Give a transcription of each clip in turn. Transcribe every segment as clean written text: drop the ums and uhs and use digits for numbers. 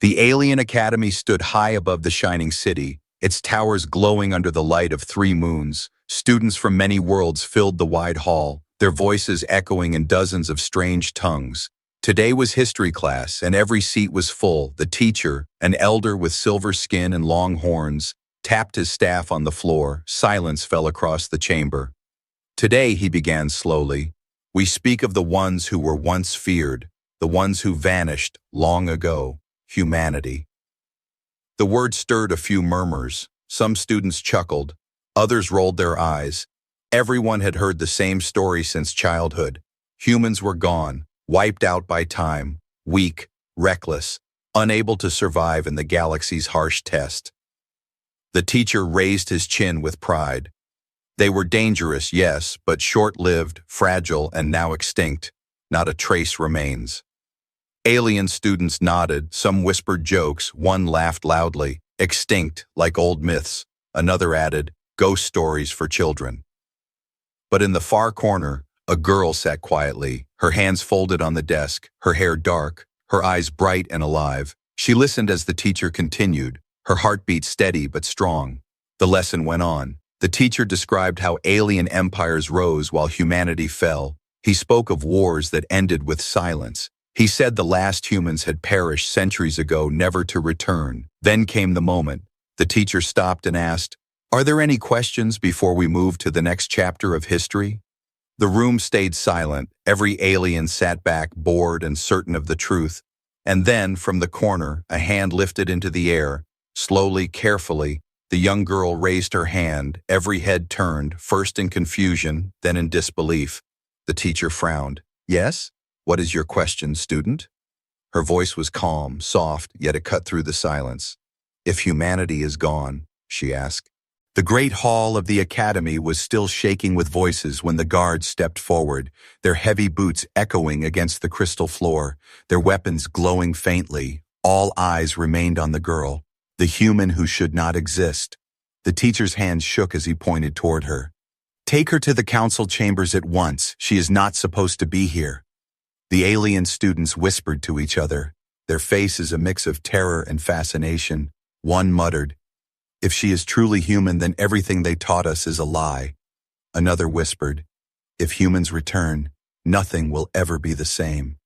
The alien academy stood high above the shining city, its towers glowing under the light of 3 moons. Students from many worlds filled the wide hall, their voices echoing in dozens of strange tongues. Today was history class, and every seat was full. The teacher, an elder with silver skin and long horns, tapped his staff on the floor. Silence fell across the chamber. Today, he began slowly, we speak of the ones who were once feared, the ones who vanished long ago, humanity. The word stirred a few murmurs. Some students chuckled, others rolled their eyes. Everyone had heard the same story since childhood. Humans were gone, wiped out by time, weak, reckless, unable to survive in the galaxy's harsh test. The teacher raised his chin with pride. They were dangerous, yes, but short-lived, fragile, and now extinct. Not a trace remains. Alien students nodded, some whispered jokes, one laughed loudly. Extinct, like old myths. Another added, ghost stories for children. But in the far corner, a girl sat quietly, her hands folded on the desk, her hair dark, her eyes bright and alive. She listened as the teacher continued, her heartbeat steady but strong. The lesson went on. The teacher described how alien empires rose while humanity fell. He spoke of wars that ended with silence. He said the last humans had perished centuries ago, never to return. Then came the moment. The teacher stopped and asked, "Are there any questions before we move to the next chapter of history?" The room stayed silent. Every alien sat back, bored and certain of the truth. And then, from the corner, a hand lifted into the air. Slowly, carefully, the young girl raised her hand. Every head turned, first in confusion, then in disbelief. The teacher frowned. "Yes? What is your question, student?" Her voice was calm, soft, yet it cut through the silence. "If humanity is gone," she asked. The great hall of the academy was still shaking with voices when the guards stepped forward, their heavy boots echoing against the crystal floor, their weapons glowing faintly. All eyes remained on the girl, the human who should not exist. The teacher's hand shook as he pointed toward her. "Take her to the council chambers at once. She is not supposed to be here." The alien students whispered to each other, their faces a mix of terror and fascination. One muttered, "If she is truly human, then everything they taught us is a lie." Another whispered, "If humans return, nothing will ever be the same."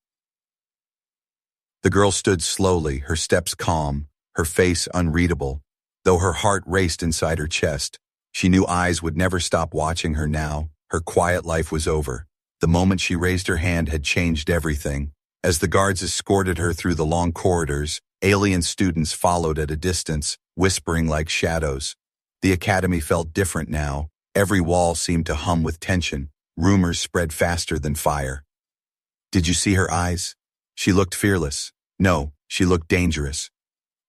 The girl stood slowly, her steps calm, her face unreadable. Though her heart raced inside her chest, she knew eyes would never stop watching her now. Her quiet life was over. The moment she raised her hand had changed everything. As the guards escorted her through the long corridors, alien students followed at a distance, whispering like shadows. The academy felt different now. Every wall seemed to hum with tension. Rumors spread faster than fire. "Did you see her eyes? She looked fearless. No, she looked dangerous."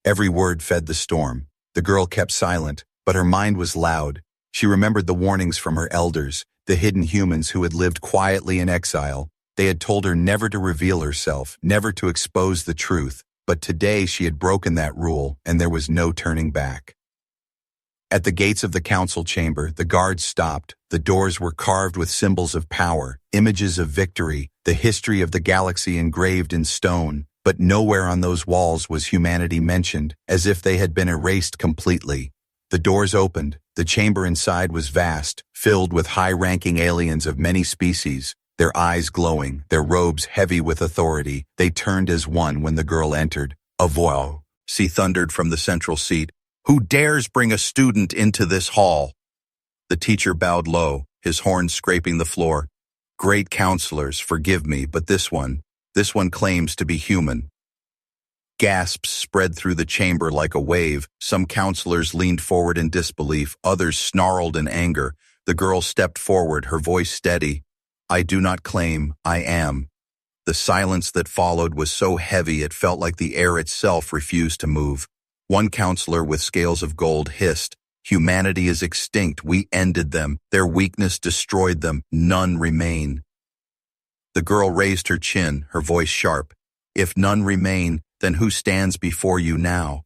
Every word fed the storm. The girl kept silent, but her mind was loud. She remembered the warnings from her elders, the hidden humans who had lived quietly in exile. They had told her never to reveal herself, never to expose the truth. But today she had broken that rule, and there was no turning back. At the gates of the council chamber, the guards stopped. The doors were carved with symbols of power, images of victory, the history of the galaxy engraved in stone. But nowhere on those walls was humanity mentioned, as if they had been erased completely. The doors opened. The chamber inside was vast, filled with high-ranking aliens of many species, their eyes glowing, their robes heavy with authority. They turned as one when the girl entered. "A voix," she thundered from the central seat. "Who dares bring a student into this hall?" The teacher bowed low, his horns scraping the floor. "Great counselors, forgive me, but this one claims to be human." Gasps spread through the chamber like a wave. Some counselors leaned forward in disbelief, others snarled in anger. The girl stepped forward, her voice steady. "I do not claim, I am." The silence that followed was so heavy it felt like the air itself refused to move. One counselor with scales of gold hissed, "Humanity is extinct. We ended them. Their weakness destroyed them. None remain." The girl raised her chin, her voice sharp. "If none remain, then who stands before you now?"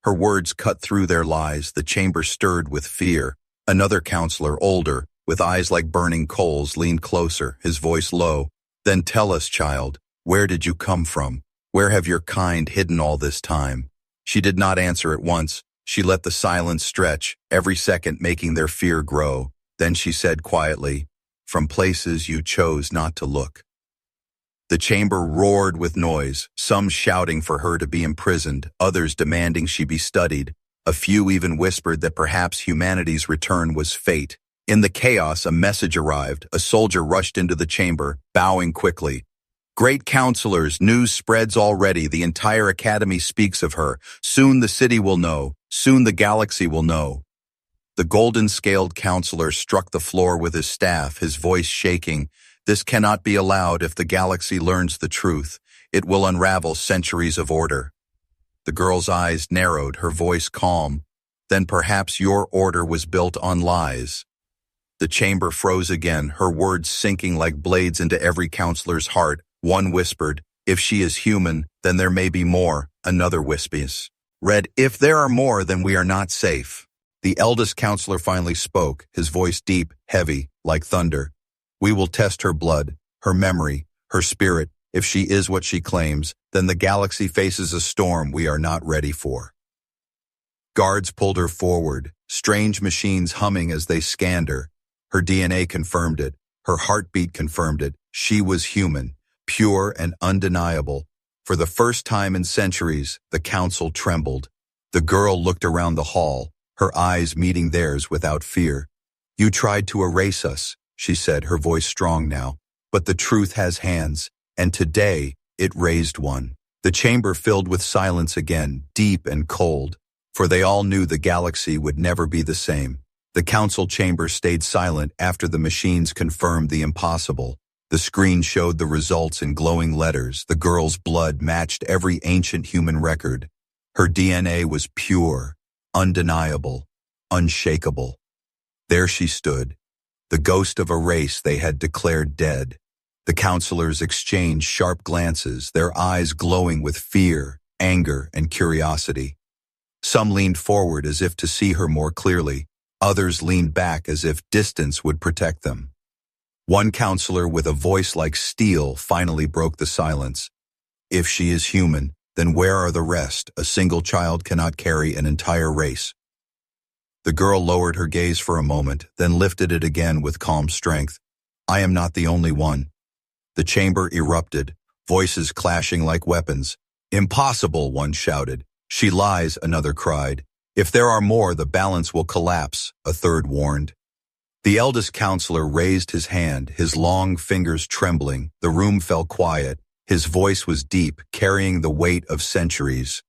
Her words cut through their lies. The chamber stirred with fear. Another counselor, older, with eyes like burning coals, leaned closer, his voice low. "Then tell us, child, where did you come from? Where have your kind hidden all this time? She did not answer at once. She let the silence stretch, every second making their fear grow. Then she said quietly, "From places you chose not to look." The chamber roared with noise, some shouting for her to be imprisoned, others demanding she be studied. A few even whispered that perhaps humanity's return was fate. In the chaos, a message arrived. A soldier rushed into the chamber, bowing quickly. "Great counselors, news spreads already. The entire academy speaks of her. Soon the city will know. Soon the galaxy will know." The golden-scaled counselor struck the floor with his staff, his voice shaking. "This cannot be allowed. If the galaxy learns the truth, it will unravel centuries of order." The girl's eyes narrowed, her voice calm. "Then perhaps your order was built on lies." The chamber froze again, her words sinking like blades into every counselor's heart. One whispered, "If she is human, then there may be more." Another whispers, read, "If there are more, then we are not safe." The eldest counselor finally spoke, his voice deep, heavy, like thunder. "We will test her blood, her memory, her spirit. If she is what she claims, then the galaxy faces a storm we are not ready for." Guards pulled her forward, strange machines humming as they scanned her. Her DNA confirmed it. Her heartbeat confirmed it. She was human, pure and undeniable. For the first time in centuries, the council trembled. The girl looked around the hall, her eyes meeting theirs without fear. "You tried to erase us," she said, her voice strong now. "But the truth has hands, and today it raised one." The chamber filled with silence again, deep and cold, for they all knew the galaxy would never be the same. The council chamber stayed silent after the machines confirmed the impossible. The screen showed the results in glowing letters. The girl's blood matched every ancient human record. Her DNA was pure, undeniable, unshakable. There she stood, the ghost of a race they had declared dead. The counselors exchanged sharp glances, their eyes glowing with fear, anger, and curiosity. Some leaned forward as if to see her more clearly. Others leaned back as if distance would protect them. One counselor with a voice like steel finally broke the silence. "If she is human, then where are the rest? A single child cannot carry an entire race." The girl lowered her gaze for a moment, then lifted it again with calm strength. "I am not the only one." The chamber erupted, voices clashing like weapons. "Impossible," one shouted. "She lies," another cried. "If there are more, the balance will collapse," a third warned. The eldest counselor raised his hand, his long fingers trembling. The room fell quiet. His voice was deep, carrying the weight of centuries.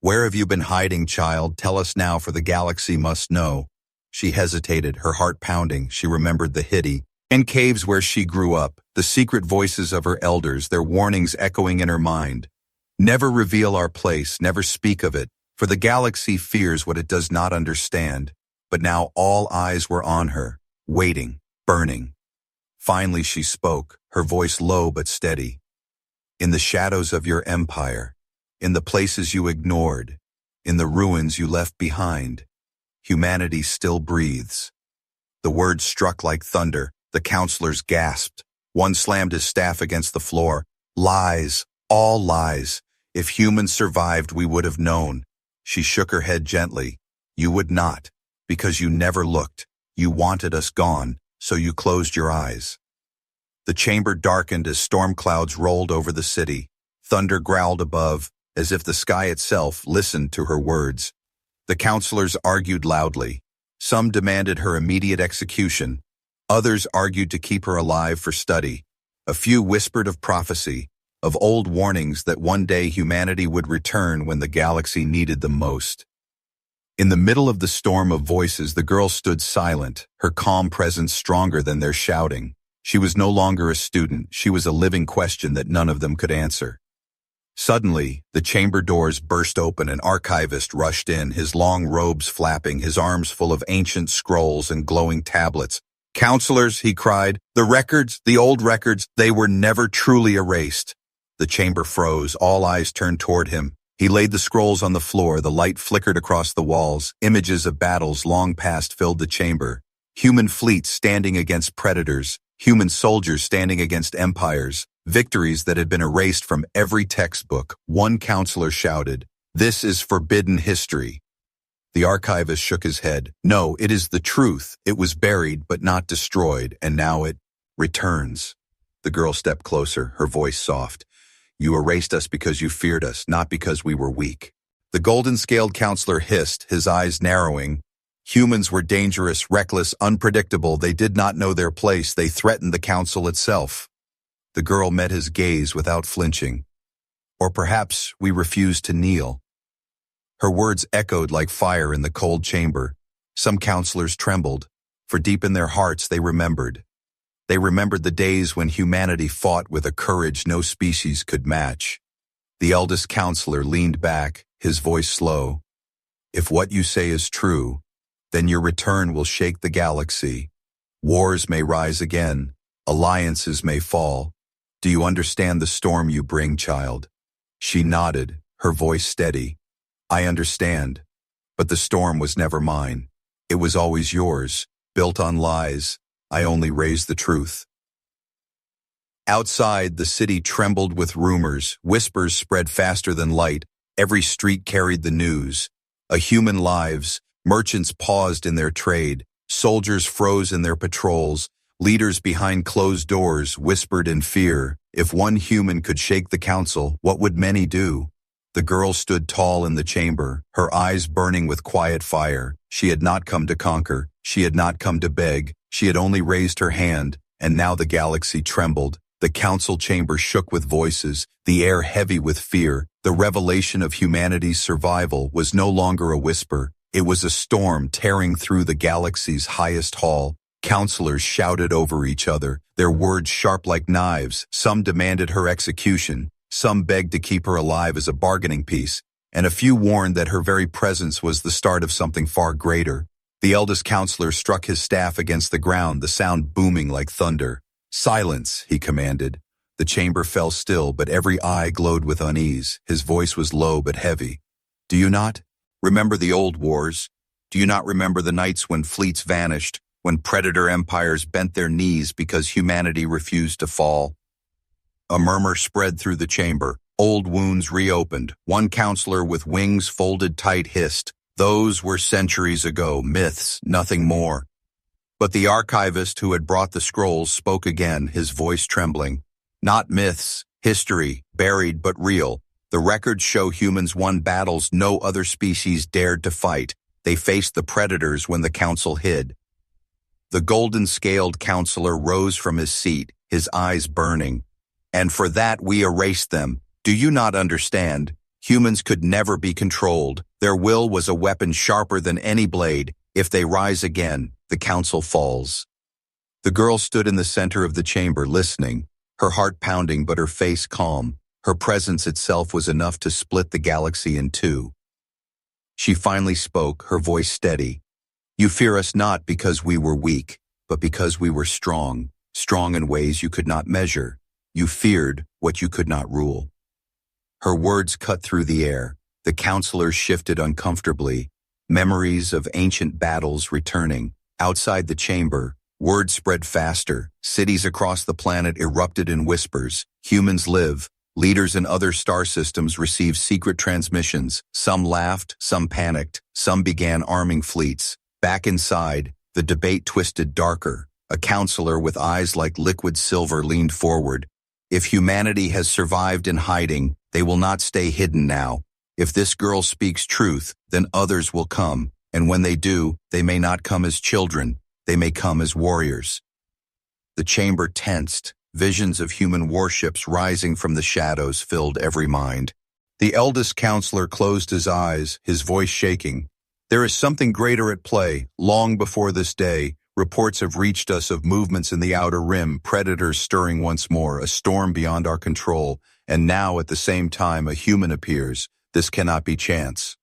"Where have you been hiding, child? Tell us now, for the galaxy must know." She hesitated, her heart pounding. She remembered the Hidi and caves where she grew up, the secret voices of her elders, their warnings echoing in her mind. "Never reveal our place, never speak of it, for the galaxy fears what it does not understand." But now all eyes were on her, waiting, burning. Finally she spoke, her voice low but steady. "In the shadows of your empire, in the places you ignored, in the ruins you left behind, humanity still breathes." The words struck like thunder. The counselors gasped. One slammed his staff against the floor. "Lies, all lies. If humans survived, we would have known." She shook her head gently. "You would not, because you never looked. You wanted us gone, so you closed your eyes." The chamber darkened as storm clouds rolled over the city. Thunder growled above, as if the sky itself listened to her words. The counselors argued loudly. Some demanded her immediate execution. Others argued to keep her alive for study. A few whispered of prophecy, of old warnings that one day humanity would return when the galaxy needed them most. In the middle of the storm of voices, the girl stood silent, her calm presence stronger than their shouting. She was no longer a student, she was a living question that none of them could answer. Suddenly, the chamber doors burst open. An archivist rushed in, his long robes flapping, his arms full of ancient scrolls and glowing tablets. "Counselors," he cried, "the records, the old records, they were never truly erased." The chamber froze, all eyes turned toward him. He laid the scrolls on the floor, the light flickered across the walls. Images of battles long past filled the chamber. Human fleets standing against predators, human soldiers standing against empires, victories that had been erased from every textbook. One counselor shouted, "This is forbidden history." The archivist shook his head. "No, it is the truth. It was buried but not destroyed, and now it returns." The girl stepped closer, her voice soft. "You erased us because you feared us, not because we were weak." The golden-scaled counselor hissed, his eyes narrowing. Humans were dangerous, reckless, unpredictable. They did not know their place. They threatened the council itself. The girl met his gaze without flinching. "Or perhaps we refused to kneel." Her words echoed like fire in the cold chamber. Some counselors trembled, for deep in their hearts they remembered. They remembered the days when humanity fought with a courage no species could match. The eldest counselor leaned back, his voice slow. "If what you say is true, then your return will shake the galaxy. Wars may rise again, alliances may fall. Do you understand the storm you bring, child?" She nodded, her voice steady. "I understand, but the storm was never mine. It was always yours, built on lies. I only raised the truth." Outside, the city trembled with rumors. Whispers spread faster than light. Every street carried the news. Human lives, merchants paused in their trade, soldiers froze in their patrols, leaders behind closed doors whispered in fear. If one human could shake the council, what would many do? The girl stood tall in the chamber, her eyes burning with quiet fire. She had not come to conquer, she had not come to beg, she had only raised her hand, and now the galaxy trembled. The council chamber shook with voices, the air heavy with fear. The revelation of humanity's survival was no longer a whisper. It was a storm tearing through the galaxy's highest hall. Counselors shouted over each other, their words sharp like knives. Some demanded her execution, some begged to keep her alive as a bargaining piece, and a few warned that her very presence was the start of something far greater. The eldest counselor struck his staff against the ground, the sound booming like thunder. "Silence," he commanded. The chamber fell still, but every eye glowed with unease. His voice was low but heavy. "Do you not remember the old wars? Do you not remember the nights when fleets vanished, when predator empires bent their knees because humanity refused to fall?" A murmur spread through the chamber. Old wounds reopened. One counselor with wings folded tight hissed, "Those were centuries ago, myths, nothing more." But the archivist who had brought the scrolls spoke again, his voice trembling. "Not myths, history, buried but real. The records show humans won battles no other species dared to fight. They faced the predators when the council hid." The golden-scaled counselor rose from his seat, his eyes burning. "And for that we erased them. Do you not understand? Humans could never be controlled. Their will was a weapon sharper than any blade. If they rise again, the council falls." The girl stood in the center of the chamber, listening, her heart pounding but her face calm. Her presence itself was enough to split the galaxy in two. She finally spoke, her voice steady. "You fear us not because we were weak, but because we were strong, strong in ways you could not measure. You feared what you could not rule." Her words cut through the air. The counselors shifted uncomfortably, memories of ancient battles returning. Outside the chamber, word spread faster. Cities across the planet erupted in whispers. Humans live. Leaders in other star systems received secret transmissions. Some laughed, some panicked, some began arming fleets. Back inside, the debate twisted darker. A counselor with eyes like liquid silver leaned forward. "If humanity has survived in hiding, they will not stay hidden now. If this girl speaks truth, then others will come, and when they do, they may not come as children, they may come as warriors." The chamber tensed. Visions of human warships rising from the shadows filled every mind. The eldest counselor closed his eyes, his voice shaking. "There is something greater at play. Long before this day, reports have reached us of movements in the outer rim, predators stirring once more, a storm beyond our control, and now at the same time a human appears. This cannot be chance."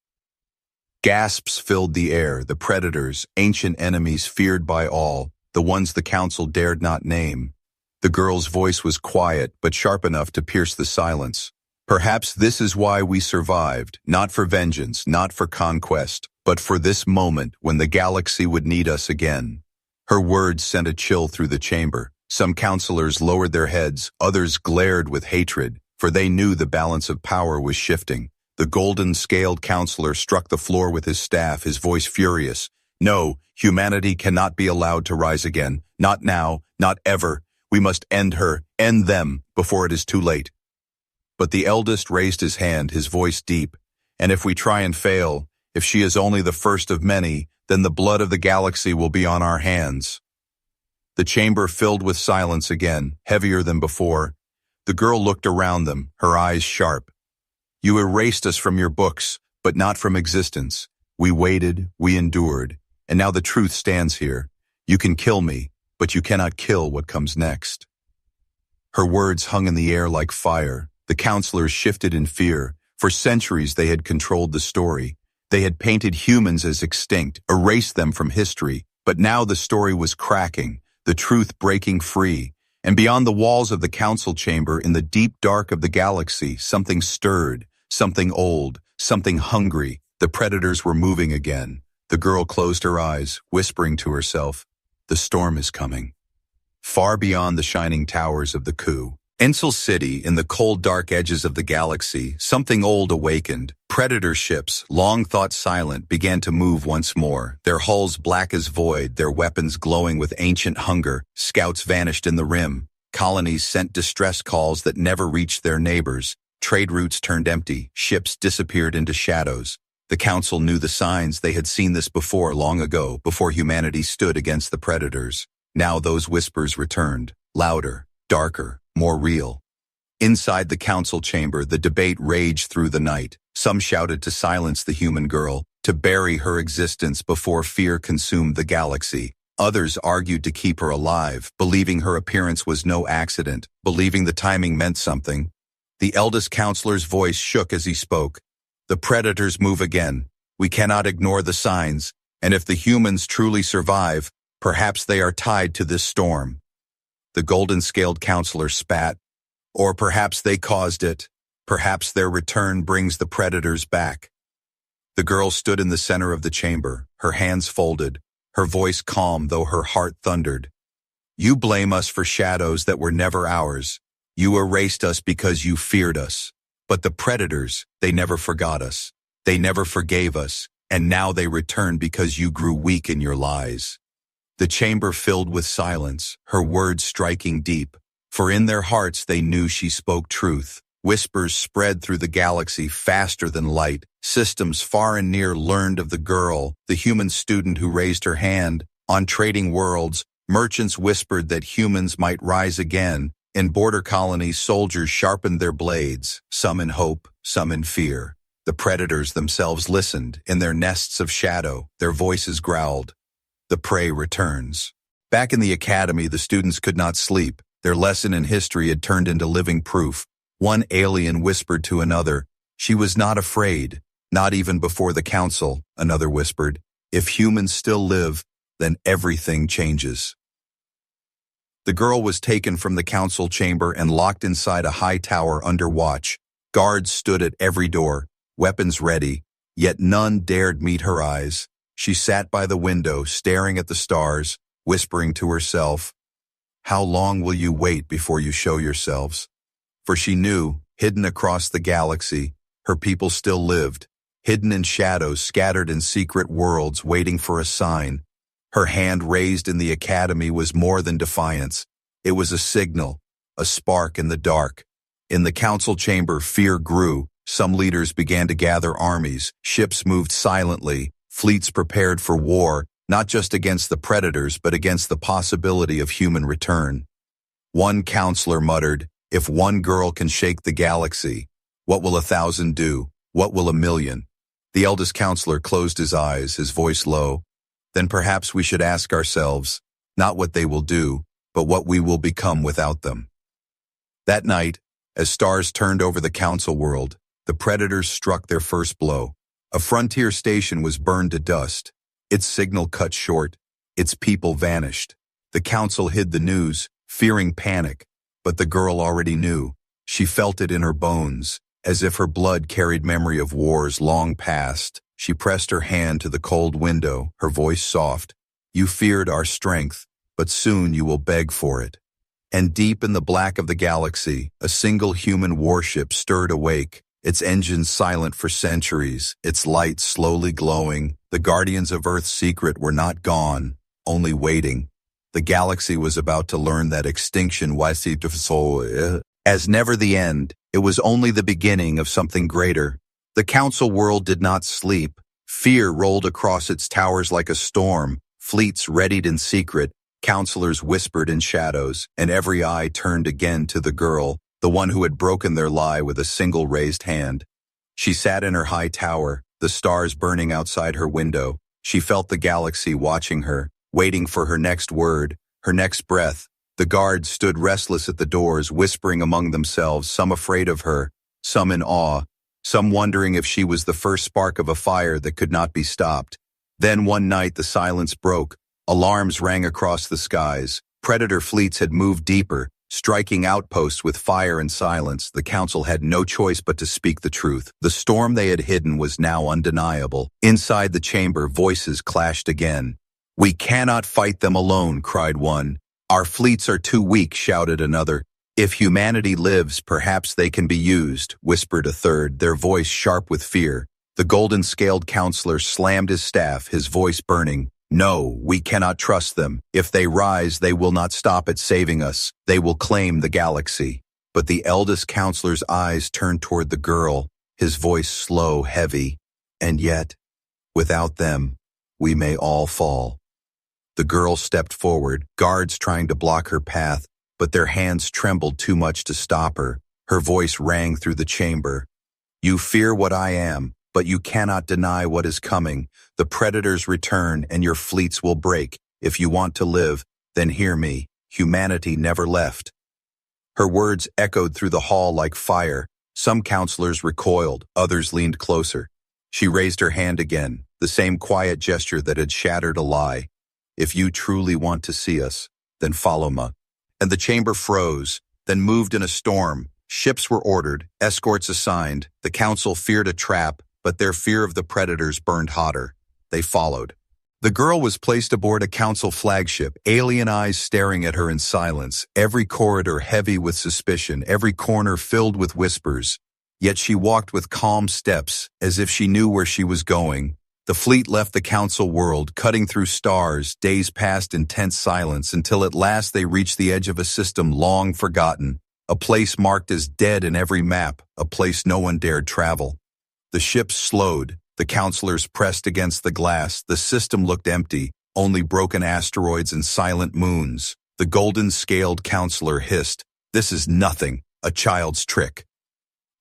Gasps filled the air, the predators, ancient enemies feared by all, the ones the council dared not name. The girl's voice was quiet, but sharp enough to pierce the silence. "Perhaps this is why we survived, not for vengeance, not for conquest, but for this moment when the galaxy would need us again." Her words sent a chill through the chamber. Some counselors lowered their heads, others glared with hatred, for they knew the balance of power was shifting. The golden-scaled counselor struck the floor with his staff, his voice furious. No, humanity cannot be allowed to rise again. Not now, not ever. We must end her, end them, before it is too late. But the eldest raised his hand, his voice deep. And if we try and fail, if she is only the first of many, then the blood of the galaxy will be on our hands. The chamber filled with silence again, heavier than before. The girl looked around them, her eyes sharp. You erased us from your books, but not from existence. We waited, we endured, and now the truth stands here. You can kill me, but you cannot kill what comes next. Her words hung in the air like fire. The counselors shifted in fear. For centuries they had controlled the story. They had painted humans as extinct, erased them from history, but now the story was cracking, the truth breaking free. And beyond the walls of the council chamber, in the deep dark of the galaxy, something stirred, something old, something hungry. The predators were moving again. The girl closed her eyes, whispering to herself, "The storm is coming." Far beyond the shining towers of the coup, Ensel City, in the cold dark edges of the galaxy, something old awakened. Predator ships, long thought silent, began to move once more, their hulls black as void, their weapons glowing with ancient hunger. Scouts vanished in the rim. Colonies sent distress calls that never reached their neighbors. Trade routes turned empty. Ships disappeared into shadows. The council knew the signs. They had seen this before, long ago, before humanity stood against the predators. Now those whispers returned, louder, darker, more real. Inside the council chamber, the debate raged through the night. Some shouted to silence the human girl, to bury her existence before fear consumed the galaxy. Others argued to keep her alive, believing her appearance was no accident, believing the timing meant something. The eldest counselor's voice shook as he spoke. The predators move again. We cannot ignore the signs, and if the humans truly survive, perhaps they are tied to this storm. The golden-scaled counselor spat. Or perhaps they caused it. Perhaps their return brings the predators back. The girl stood in the center of the chamber, her hands folded, her voice calm though her heart thundered. You blame us for shadows that were never ours. You erased us because you feared us. But the predators, they never forgot us. They never forgave us, and now they return because you grew weak in your lies. The chamber filled with silence, her words striking deep, for in their hearts they knew she spoke truth. Whispers spread through the galaxy faster than light. Systems far and near learned of the girl, the human student who raised her hand. On trading worlds, merchants whispered that humans might rise again. In border colonies, soldiers sharpened their blades, some in hope, some in fear. The predators themselves listened. In their nests of shadow, their voices growled. The prey returns. Back in the academy, the students could not sleep. Their lesson in history had turned into living proof. One alien whispered to another, "She was not afraid, not even before the council," another whispered. "If humans still live, then everything changes." The girl was taken from the council chamber and locked inside a high tower under watch. Guards stood at every door, weapons ready, yet none dared meet her eyes. She sat by the window, staring at the stars, whispering to herself, "How long will you wait before you show yourselves?" For she knew, hidden across the galaxy, her people still lived, hidden in shadows, scattered in secret worlds, waiting for a sign. Her hand raised in the academy was more than defiance. It was a signal, a spark in the dark. In the council chamber, fear grew. Some leaders began to gather armies. Ships moved silently. Fleets prepared for war, not just against the predators, but against the possibility of human return. One counselor muttered, "If one girl can shake the galaxy, what will 1,000 do? What will 1,000,000? The eldest counselor closed his eyes, his voice low. Then perhaps we should ask ourselves, not what they will do, but what we will become without them. That night, as stars turned over the council world, the predators struck their first blow. A frontier station was burned to dust. Its signal cut short. Its people vanished. The council hid the news, fearing panic, but the girl already knew. She felt it in her bones, as if her blood carried memory of wars long past. She pressed her hand to the cold window, her voice soft. "You feared our strength, but soon you will beg for it." And deep in the black of the galaxy, a single human warship stirred awake, its engines silent for centuries, its lights slowly glowing. The guardians of Earth's secret were not gone, only waiting. The galaxy was about to learn that extinction was as never the end. It was only the beginning of something greater. The council world did not sleep. Fear rolled across its towers like a storm. Fleets readied in secret. Counselors whispered in shadows, and every eye turned again to the girl, the one who had broken their lie with a single raised hand. She sat in her high tower, the stars burning outside her window. She felt the galaxy watching her, waiting for her next word, her next breath. The guards stood restless at the doors, whispering among themselves, some afraid of her, some in awe, some wondering if she was the first spark of a fire that could not be stopped. Then one night the silence broke. Alarms rang across the skies. Predator fleets had moved deeper, striking outposts with fire and silence. The council had no choice but to speak the truth. The storm they had hidden was now undeniable. Inside the chamber, voices clashed again. "We cannot fight them alone," cried one. "Our fleets are too weak," shouted another. "If humanity lives, perhaps they can be used," whispered a third, their voice sharp with fear. The golden-scaled counselor slammed his staff, his voice burning. "No, we cannot trust them. If they rise, they will not stop at saving us. They will claim the galaxy." But the eldest counselor's eyes turned toward the girl, his voice slow, heavy. "And yet, without them, we may all fall." The girl stepped forward, guards trying to block her path, but their hands trembled too much to stop her. Her voice rang through the chamber. "You fear what I am, but you cannot deny what is coming. The predators return and your fleets will break. If you want to live, then hear me. Humanity never left." Her words echoed through the hall like fire. Some counselors recoiled, others leaned closer. She raised her hand again, the same quiet gesture that had shattered a lie. "If you truly want to see us, then follow me." And the chamber froze, then moved in a storm. Ships were ordered, escorts assigned. The council feared a trap, but their fear of the predators burned hotter. They followed. The girl was placed aboard a council flagship, alien eyes staring at her in silence, every corridor heavy with suspicion, every corner filled with whispers. Yet she walked with calm steps, as if she knew where she was going. The fleet left the council world, cutting through stars. Days passed in tense silence until at last they reached the edge of a system long forgotten, a place marked as dead in every map, a place no one dared travel. The ships slowed, the counselors pressed against the glass. The system looked empty, only broken asteroids and silent moons. The golden-scaled counselor hissed, "This is nothing, a child's trick."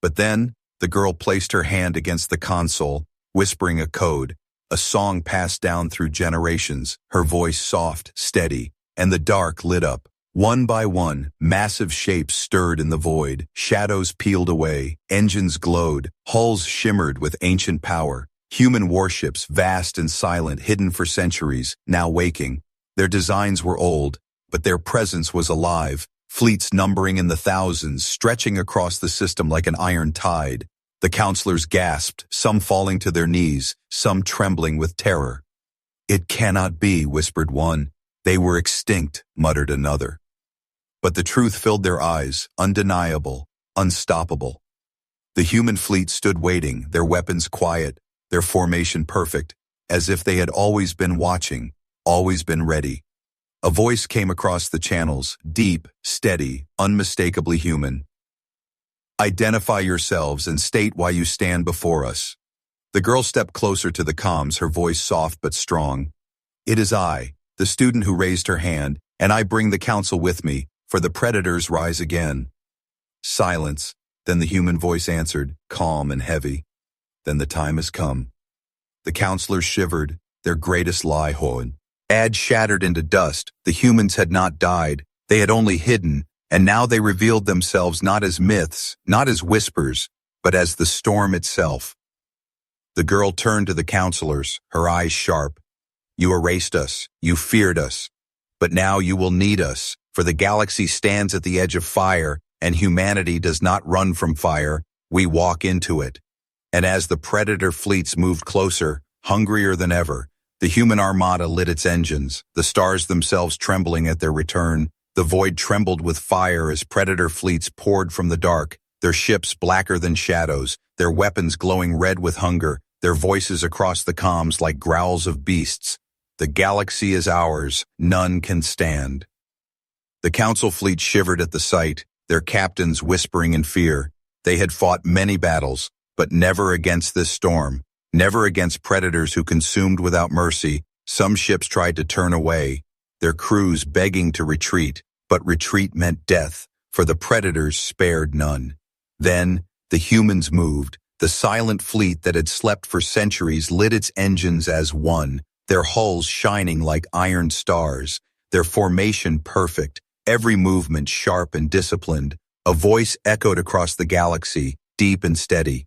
But then, the girl placed her hand against the console, whispering a code. A song passed down through generations, her voice soft, steady, and the dark lit up. One by one, massive shapes stirred in the void, shadows peeled away, engines glowed, hulls shimmered with ancient power. Human warships, vast and silent, hidden for centuries, now waking. Their designs were old, but their presence was alive, fleets numbering in the thousands, stretching across the system like an iron tide. The counselors gasped, some falling to their knees, some trembling with terror. "It cannot be," whispered one. "They were extinct," muttered another. But the truth filled their eyes, undeniable, unstoppable. The human fleet stood waiting, their weapons quiet, their formation perfect, as if they had always been watching, always been ready. A voice came across the channels, deep, steady, unmistakably human. "Identify yourselves and state why you stand before us." The girl stepped closer to the comms, her voice soft but strong. "It is I, the student who raised her hand, and I bring the council with me, for the predators rise again." Silence. Then the human voice answered, calm and heavy. "Then the time has come." The counselors shivered, their greatest lie had shattered into dust. The humans had not died, they had only hidden, and now they revealed themselves not as myths, not as whispers, but as the storm itself. The girl turned to the counselors, her eyes sharp. "You erased us, you feared us, but now you will need us, for the galaxy stands at the edge of fire, and humanity does not run from fire, we walk into it." And as the predator fleets moved closer, hungrier than ever, the human armada lit its engines, the stars themselves trembling at their return. The void trembled with fire as predator fleets poured from the dark, their ships blacker than shadows, their weapons glowing red with hunger, their voices across the comms like growls of beasts. The galaxy is ours, none can stand. The Council fleet shivered at the sight, their captains whispering in fear. They had fought many battles, but never against this storm, never against predators who consumed without mercy. Some ships tried to turn away, their crews begging to retreat, but retreat meant death, for the predators spared none. Then, the humans moved. The silent fleet that had slept for centuries lit its engines as one, their hulls shining like iron stars, their formation perfect, every movement sharp and disciplined. A voice echoed across the galaxy, deep and steady.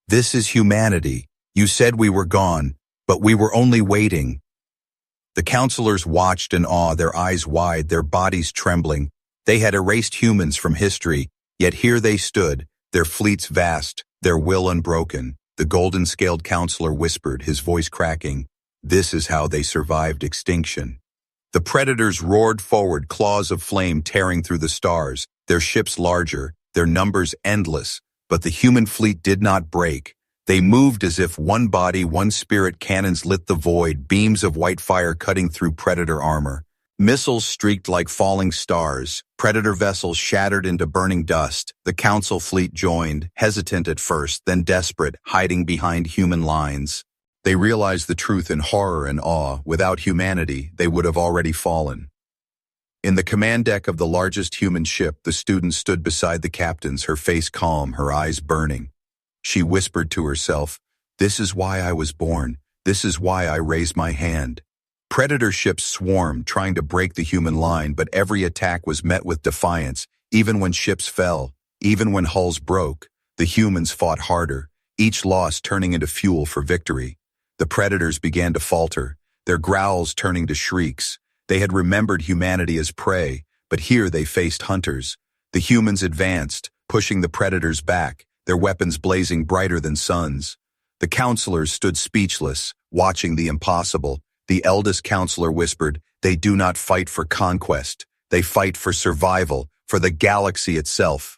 "This is humanity. You said we were gone, but we were only waiting." The counselors watched in awe, their eyes wide, their bodies trembling. They had erased humans from history, yet here they stood, their fleets vast, their will unbroken. The golden-scaled counselor whispered, his voice cracking, "This is how they survived extinction." The predators roared forward, claws of flame tearing through the stars, their ships larger, their numbers endless, but the human fleet did not break. They moved as if one body, one spirit. Cannons lit the void, beams of white fire cutting through predator armor. Missiles streaked like falling stars, predator vessels shattered into burning dust. The Council fleet joined, hesitant at first, then desperate, hiding behind human lines. They realized the truth in horror and awe. Without humanity, they would have already fallen. In the command deck of the largest human ship, the student stood beside the captains, her face calm, her eyes burning. She whispered to herself, "This is why I was born. This is why I raised my hand." Predator ships swarmed, trying to break the human line, but every attack was met with defiance. Even when ships fell, even when hulls broke, the humans fought harder, each loss turning into fuel for victory. The predators began to falter, their growls turning to shrieks. They had remembered humanity as prey, but here they faced hunters. The humans advanced, pushing the predators back, their weapons blazing brighter than suns. The counselors stood speechless, watching the impossible. The eldest counselor whispered, "They do not fight for conquest. They fight for survival, for the galaxy itself."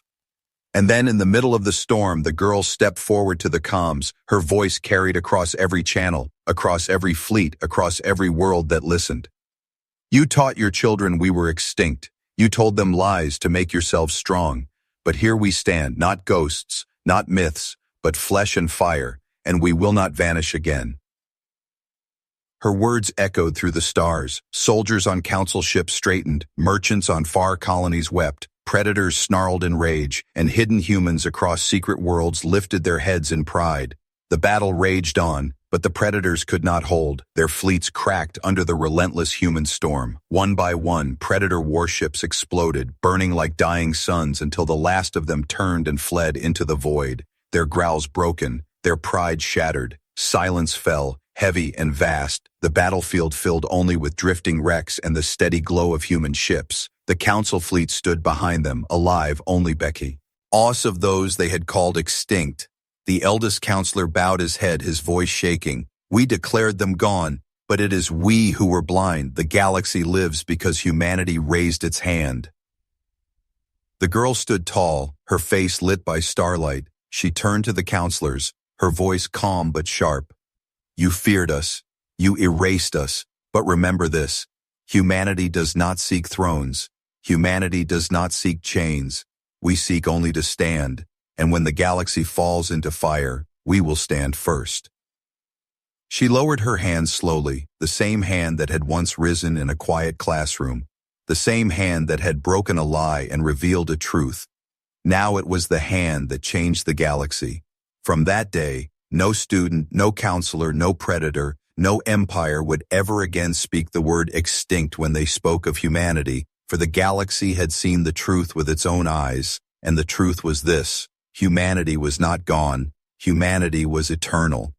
And then in the middle of the storm, the girl stepped forward to the comms, her voice carried across every channel, across every fleet, across every world that listened. "You taught your children we were extinct. You told them lies to make yourselves strong. But here we stand, not ghosts, not myths, but flesh and fire, and we will not vanish again." Her words echoed through the stars. Soldiers on council ships straightened, merchants on far colonies wept, predators snarled in rage, and hidden humans across secret worlds lifted their heads in pride. The battle raged on, but the predators could not hold. Their fleets cracked under the relentless human storm. One by one, predator warships exploded, burning like dying suns until the last of them turned and fled into the void. Their growls broken, their pride shattered. Silence fell, heavy and vast, the battlefield filled only with drifting wrecks and the steady glow of human ships. The council fleet stood behind them, alive only Becky. Awes of those they had called extinct. The eldest counselor bowed his head, his voice shaking. "We declared them gone, but it is we who were blind. The galaxy lives because humanity raised its hand." The girl stood tall, her face lit by starlight. She turned to the counselors, her voice calm but sharp. "You feared us. You erased us. But remember this. Humanity does not seek thrones. Humanity does not seek chains. We seek only to stand. And when the galaxy falls into fire, we will stand first." She lowered her hand slowly, the same hand that had once risen in a quiet classroom, the same hand that had broken a lie and revealed a truth. Now it was the hand that changed the galaxy. From that day, no student, no counselor, no predator, no empire would ever again speak the word extinct when they spoke of humanity, for the galaxy had seen the truth with its own eyes, and the truth was this: humanity was not gone, humanity was eternal.